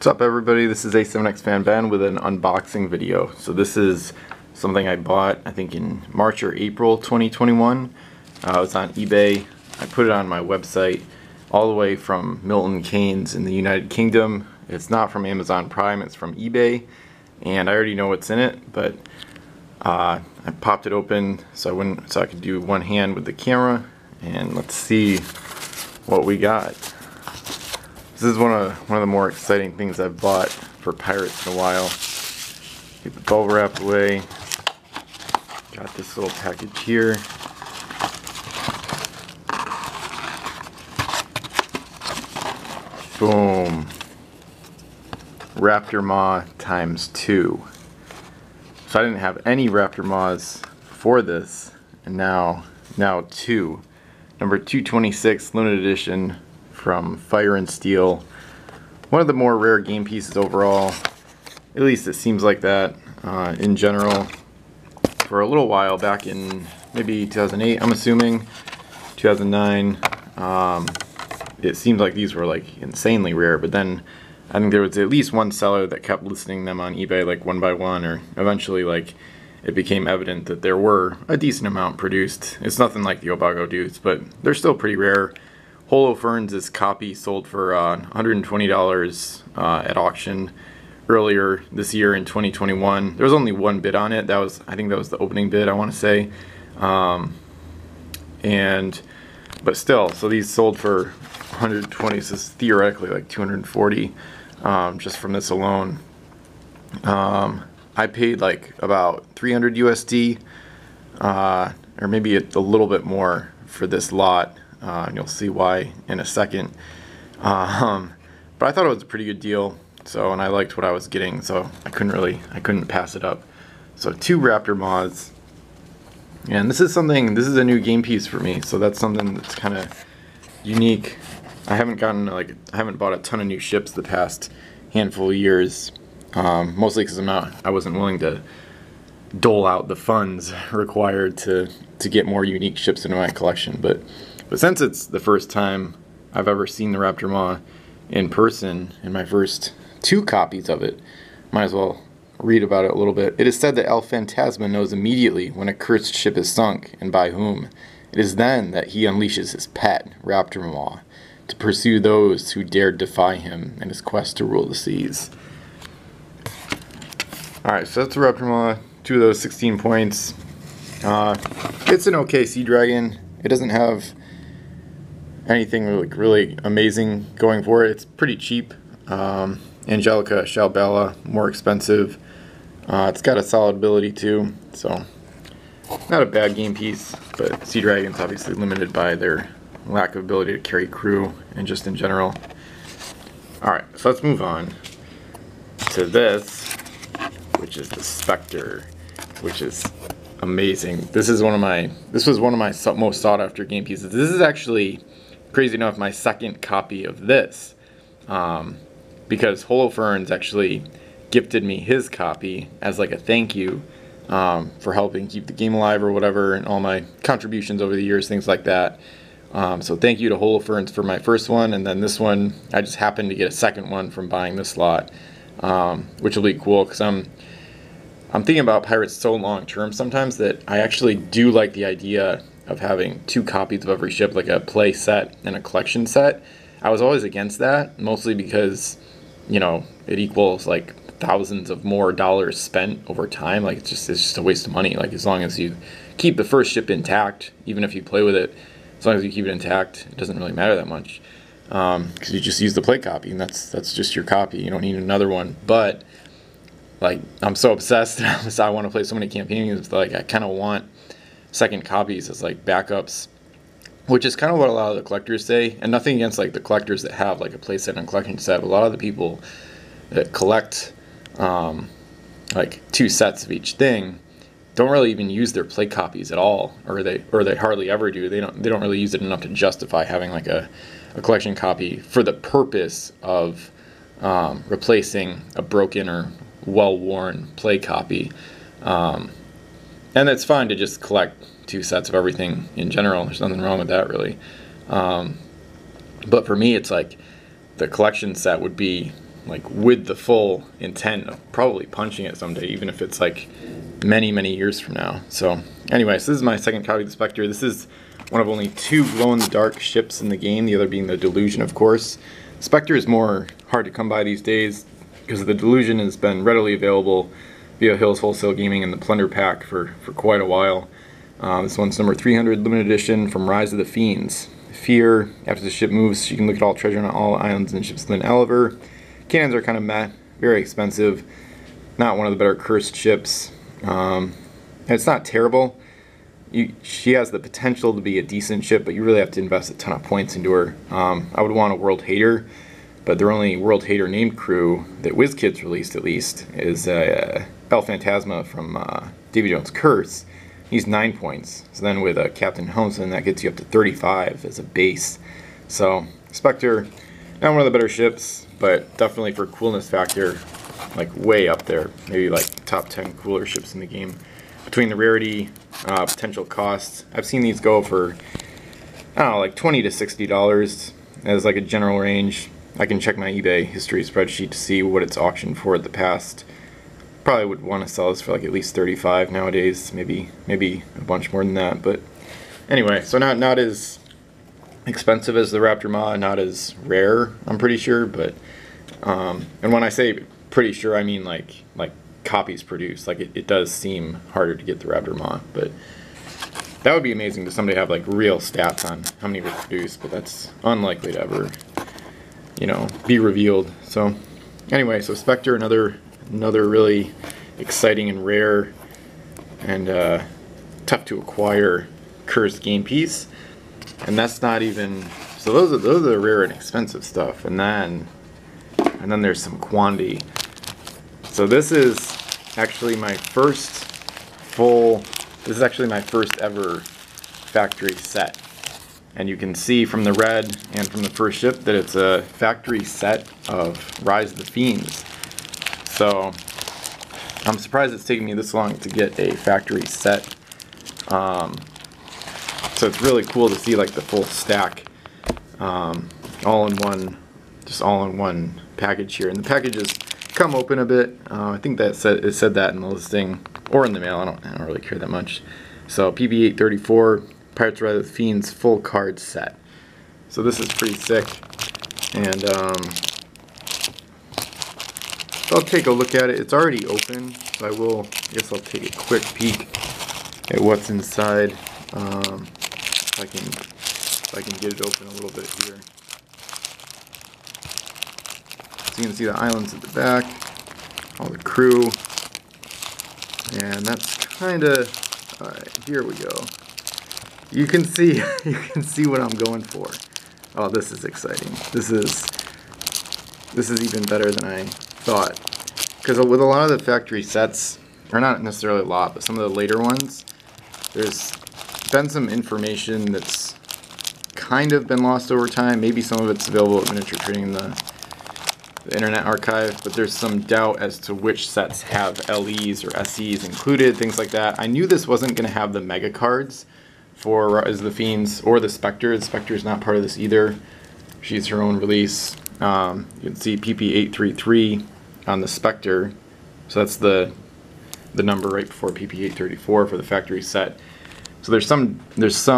What's up everybody, this is A7X Fan Ben with an unboxing video. So this is something I bought I think in March or April 2021. It was on eBay. I put it on my website all the way from Milton Keynes in the United Kingdom. It's not from Amazon Prime, it's from eBay. And I already know what's in it, but I popped it open so I could do one hand with the camera. And let's see what we got. This is one of the more exciting things I've bought for Pirates in a while. Get the bubble wrap away. Got this little package here. Boom. Raptor Maw ×2. So I didn't have any Raptor Maws for this, and now two. Number 226 limited edition from Fire and Steel. One of the more rare game pieces overall. At least it seems like that in general. For a little while back in maybe 2008, I'm assuming, 2009, it seemed like these were like insanely rare, but then I think there was at least one seller that kept listing them on eBay like one by one, or eventually like it became evident that there were a decent amount produced. It's nothing like the Obago dudes, but they're still pretty rare. Holofernes' copy sold for $120 at auction earlier this year in 2021. There was only one bid on it. I think that was the opening bid, I want to say. But still, so these sold for 120. So this is theoretically like 240 just from this alone. I paid like about 300 USD, or maybe a little bit more for this lot. And you'll see why in a second. But I thought it was a pretty good deal. So, and I liked what I was getting, so I couldn't pass it up. So 2 Raptor Maws. And this is a new game piece for me. So that's something that's kind of unique. I haven't bought a ton of new ships the past handful of years. Mostly because I wasn't willing to dole out the funds required to get more unique ships into my collection. But since it's the first time I've ever seen the Raptor Maw in person, in my first 2 copies of it, might as well read about it a little bit. It is said that El Phantasma knows immediately when a cursed ship is sunk, and by whom. It is then that he unleashes his pet, Raptor Maw, to pursue those who dared defy him in his quest to rule the seas. Alright, so that's the Raptor Maw. 2 of those, 16 points. It's an okay Sea Dragon. It doesn't have anything really amazing going for it. It's pretty cheap. Angelica Shalbala, more expensive. It's got a solid ability too, so not a bad game piece, but Sea Dragon's obviously limited by their lack of ability to carry crew and just in general. Alright, so let's move on to this, which is the Spectre, which is amazing. This was one of my most sought after game pieces. This is actually, crazy enough, my second copy of this, because Holofernes actually gifted me his copy as like a thank you for helping keep the game alive or whatever, and all my contributions over the years, things like that. So thank you to Holofernes for my first one, and then this one I just happened to get a second one from buying this lot, which will be cool because I'm thinking about Pirates so long term sometimes that I actually do like the idea of having 2 copies of every ship, like a play set and a collection set. I was always against that, mostly because, you know, it equals like thousands of more dollars spent over time. Like it's just a waste of money. Like as long as you keep the first ship intact, even if you play with it, as long as you keep it intact, it doesn't really matter that much, because you just use the play copy, and that's just your copy. You don't need another one. But like I'm so obsessed, I want to play so many campaigns. Like I kind of want second copies as like backups, which is kind of what a lot of the collectors say. And nothing against like the collectors that have like a playset and collection set, but a lot of the people that collect like 2 sets of each thing don't really even use their play copies at all, or they hardly ever do. They don't really use it enough to justify having like a collection copy for the purpose of replacing a broken or well-worn play copy. And it's fine to just collect 2 sets of everything in general. There's nothing wrong with that, really. But for me, it's like the collection set would be like with the full intent of probably punching it someday, even if it's like many years from now. So anyway, so this is my second copy of the Spectre. This is one of only 2 glow-in-the-dark ships in the game, the other being the Delusion, of course. Spectre is more hard to come by these days because the Delusion has been readily available via Hills Wholesale Gaming in the Plunder Pack for quite a while. This one's number 300, limited edition from Rise of the Fiends. Fear, after the ship moves, you can look at all treasure on all islands and ships within Eliver. Cannons are kind of meh, very expensive. Not one of the better cursed ships. It's not terrible. She has the potential to be a decent ship, but you really have to invest a ton of points into her. I would want a World Hater, but their only World Hater named crew that WizKids released, at least, is El Phantasma from Davy Jones' Curse. He's 9 points. So then with Captain Helmsman, that gets you up to 35 as a base. So Spectre, not one of the better ships, but definitely for coolness factor, like way up there. Maybe like top 10 cooler ships in the game. Between the rarity, potential costs, I've seen these go for, I don't know, like $20 to $60 as like a general range. I can check my eBay history spreadsheet to see what it's auctioned for in the past. Probably would want to sell this for like at least 35 nowadays, maybe a bunch more than that. But anyway, so not as expensive as the Raptor Maw, not as rare, I'm pretty sure. But and when I say pretty sure, I mean like copies produced. Like it does seem harder to get the Raptor Maw, but that would be amazing to someday have like real stats on how many were produced. But that's unlikely to ever, you know, be revealed. So anyway, so Spectre, another really exciting and rare and tough to acquire cursed game piece. And that's not even, so those are the rare and expensive stuff. And then there's some quantity. So this is actually my first ever factory set. And you can see from the red and from the first ship that it's a factory set of Rise of the Fiends. So I'm surprised it's taken me this long to get a factory set. So it's really cool to see like the full stack, all in one package here. And the packages come open a bit. I think that it said that in the listing or in the mail. I don't really care that much. So PB834 Pirates Rise of the Fiends full card set. So this is pretty sick. And I'll take a look at it. It's already open, so I guess I'll take a quick peek at what's inside. If I can get it open a little bit here. So you can see the islands at the back, all the crew, and that's kind of, alright, here we go. You can see what I'm going for. Oh, this is exciting. This is even better than I thought. Because with a lot of the factory sets, or not necessarily a lot, but some of the later ones, there's been some information that's kind of been lost over time. Maybe some of it's available at Miniature Trading in the Internet Archive, but there's some doubt as to which sets have LEs or SEs included, things like that. I knew this wasn't going to have the mega cards for Rise of the Fiends or the Spectre. The Spectre is not part of this either. She's her own release. You can see PP833 on the Spectre, so that's the number right before PP834 for the factory set. So sometimes there's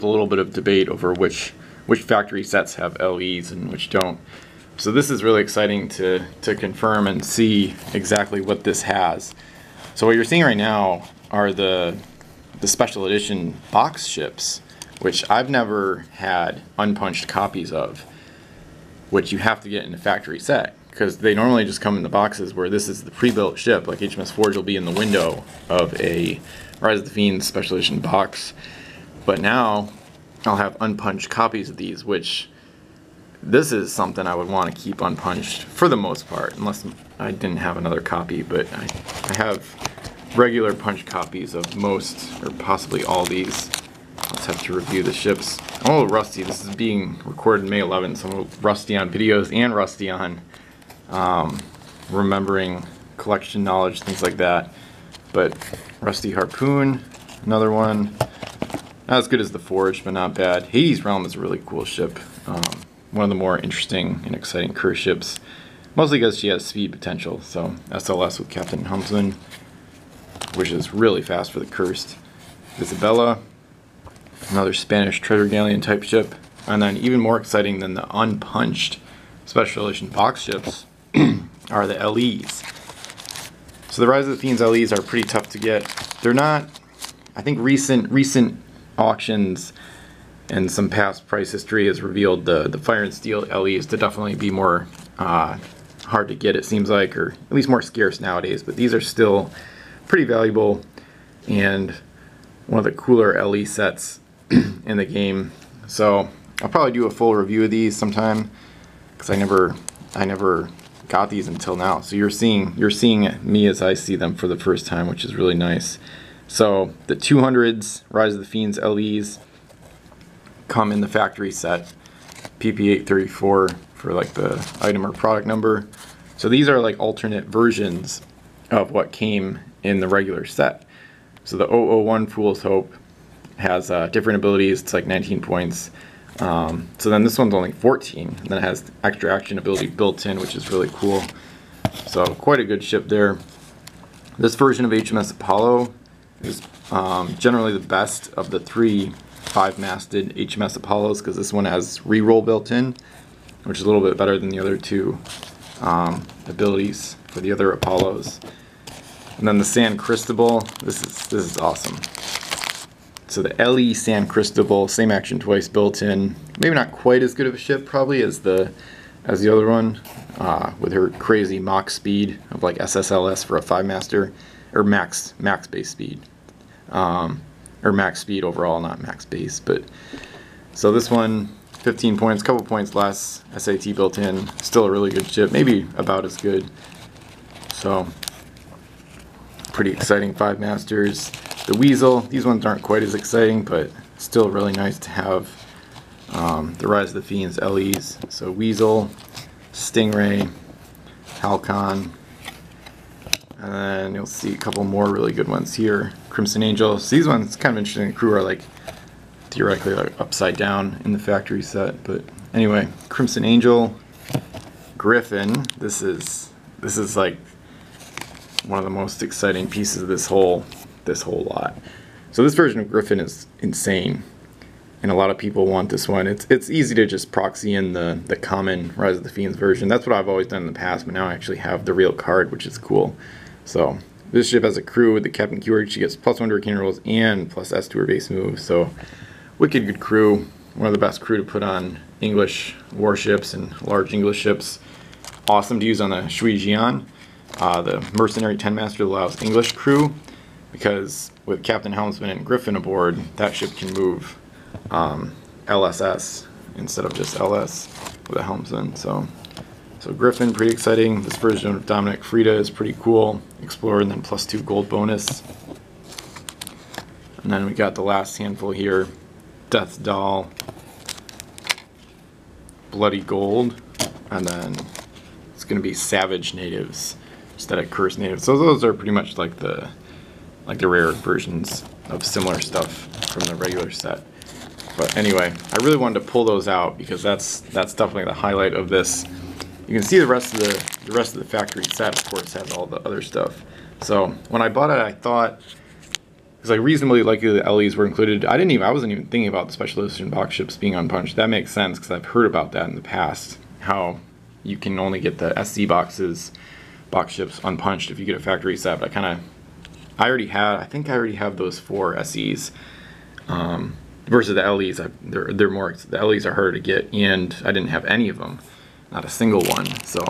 a little bit of debate over which factory sets have LEs and which don't. So this is really exciting to confirm and see exactly what this has. So what you're seeing right now are the special edition box ships, which I've never had unpunched copies of, which you have to get in a factory set, because they normally just come in the boxes where this is the pre-built ship, like HMS Forge will be in the window of a Rise of the Fiends special edition box. But now I'll have unpunched copies of these, which this is something I would want to keep unpunched for the most part, unless I didn't have another copy, but I have regular punch copies of most, or possibly all these. I'll just have to review the ships. I'm a little rusty. This is being recorded May 11th, so I'm a little rusty on videos and rusty on remembering collection knowledge, things like that. But Rusty Harpoon, another one. Not as good as the Forge, but not bad. Hades Realm is a really cool ship. one of the more interesting and exciting curse ships, mostly because she has speed potential. So SLS with Captain Helmsman, which is really fast for the cursed. Isabella, another Spanish treasure galleon type ship. And then even more exciting than the unpunched special edition box ships are the LEs. So the Rise of the Fiends LEs are pretty tough to get. They're not, I think recent auctions and some past price history has revealed the Fire and Steel LEs to definitely be more hard to get, it seems like, or at least more scarce nowadays. But these are still pretty valuable and one of the cooler LE sets in the game. So I'll probably do a full review of these sometime, because I never got these until now. So you're seeing me as I see them for the first time, which is really nice. So the 200s Rise of the Fiends LEs come in the factory set, PP834 for like the item or product number. So these are like alternate versions of what came in the regular set. So the 001 Fool's Hope has different abilities. It's like 19 points. So then this one's only 14. And then it has extra action ability built in, which is really cool. So quite a good ship there. This version of HMS Apollo is generally the best of the 3 5-masted HMS Apollos, because this one has reroll built in, which is a little bit better than the other 2 abilities for the other Apollos. And then the San Cristobal, this is awesome. So the LE San Cristobal, same action twice built in. Maybe not quite as good of a ship probably as the other one, with her crazy Mach speed of like SSLS for a 5-master, or max base speed, or max speed overall, not max base. But so this one, 15 points, couple points less, SAT built in, still a really good ship, maybe about as good. So pretty exciting 5-masters. The Weasel, these ones aren't quite as exciting, but still really nice to have. The Rise of the Fiends LEs. So Weasel, Stingray, Halcon, and then you'll see a couple more really good ones here. Crimson Angel. So these ones, kind of interesting. The crew are like theoretically like upside down in the factory set, but anyway, Crimson Angel, Griffin. This is like one of the most exciting pieces of this whole lot. So this version of Griffin is insane, and a lot of people want this one. It's easy to just proxy in the common Rise of the Fiends version. That's what I've always done in the past, but now I actually have the real card, which is cool. So this ship has a crew with the Captain Keyword. She gets +1 hurricane rolls and +S to her base move. So wicked good crew. One of the best crew to put on English warships and large English ships. Awesome to use on the Shui Jian. The Mercenary 10-master allows English crew, because with Captain Helmsman and Griffin aboard, that ship can move LSS instead of just LS with a helmsman. So Griffin, pretty exciting. This version of Dominic Frida is pretty cool. Explorer, and then +2 gold bonus. And then we got the last handful here. Death Doll, Bloody Gold, and then it's going to be Savage Natives instead of Cursed Natives. So those are pretty much like the rare versions of similar stuff from the regular set. But anyway, I really wanted to pull those out because that's definitely the highlight of this. You can see the rest of the factory set, of course, has all the other stuff. So when I bought it, I thought, because like reasonably likely the LEs were included. I wasn't even thinking about the special edition box ships being unpunched. That makes sense because I've heard about that in the past. How you can only get the SC box ships unpunched if you get a factory set. But I think I already have those 4 SEs. Versus the LEs, the LEs are harder to get, and I didn't have any of them, not a single one. So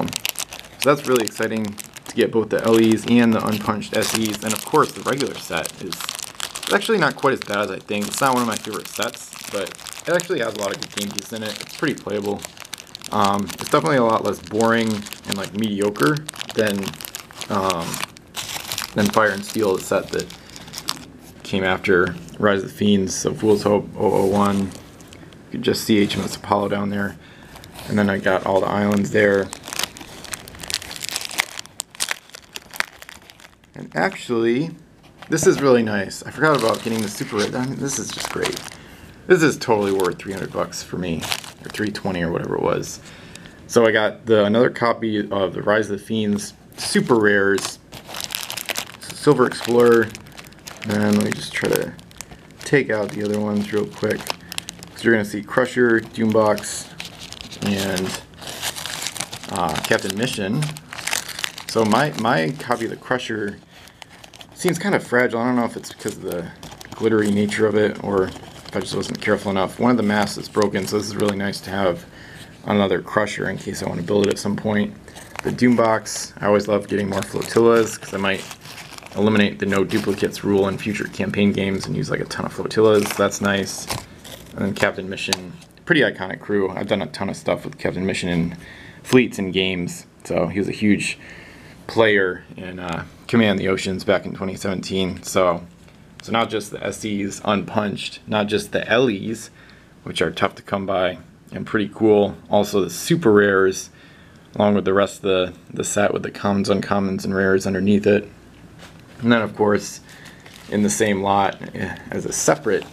that's really exciting to get both the LEs and the unpunched SEs, and of course the regular set is actually not quite as bad as I think. It's not one of my favorite sets, but it actually has a lot of good game pieces in it. It's pretty playable. It's definitely a lot less boring and like mediocre than Fire and Steel, the set that came after Rise of the Fiends. So Fool's Hope 001. You can just see HMS Apollo down there. And then I got all the islands there. And actually, this is really nice. I forgot about getting the Super Red. I mean, this is just great. This is totally worth $300 for me. or 320 or whatever it was. So I got another copy of the Rise of the Fiends Super Rares, Silver Explorer, and let me just try to take out the other ones real quick. So you're going to see Crusher, Doombox, and Captain Mission. So my copy of the Crusher seems kind of fragile. I don't know if it's because of the glittery nature of it or if I just wasn't careful enough. One of the masks is broken, so this is really nice to have another Crusher in case I want to build it at some point. The Doombox, I always love getting more flotillas because I might eliminate the no duplicates rule in future campaign games and use like a ton of flotillas. That's nice. And then Captain Mission, pretty iconic crew. I've done a ton of stuff with Captain Mission in fleets and games, so he was a huge player in Command the Oceans back in 2017. So not just the SEs unpunched, not just the LEs, which are tough to come by and pretty cool. Also the super rares, along with the rest of the set with the commons, uncommons, and rares underneath it. And then of course, in the same lot, as a separate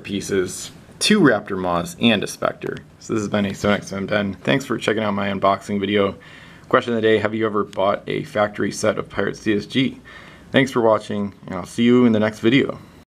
pieces, 2 Raptor Maws and a Spectre. So this has been a StoneXM Ben. Thanks for checking out my unboxing video. Question of the day, have you ever bought a factory set of Pirates CSG? Thanks for watching, and I'll see you in the next video.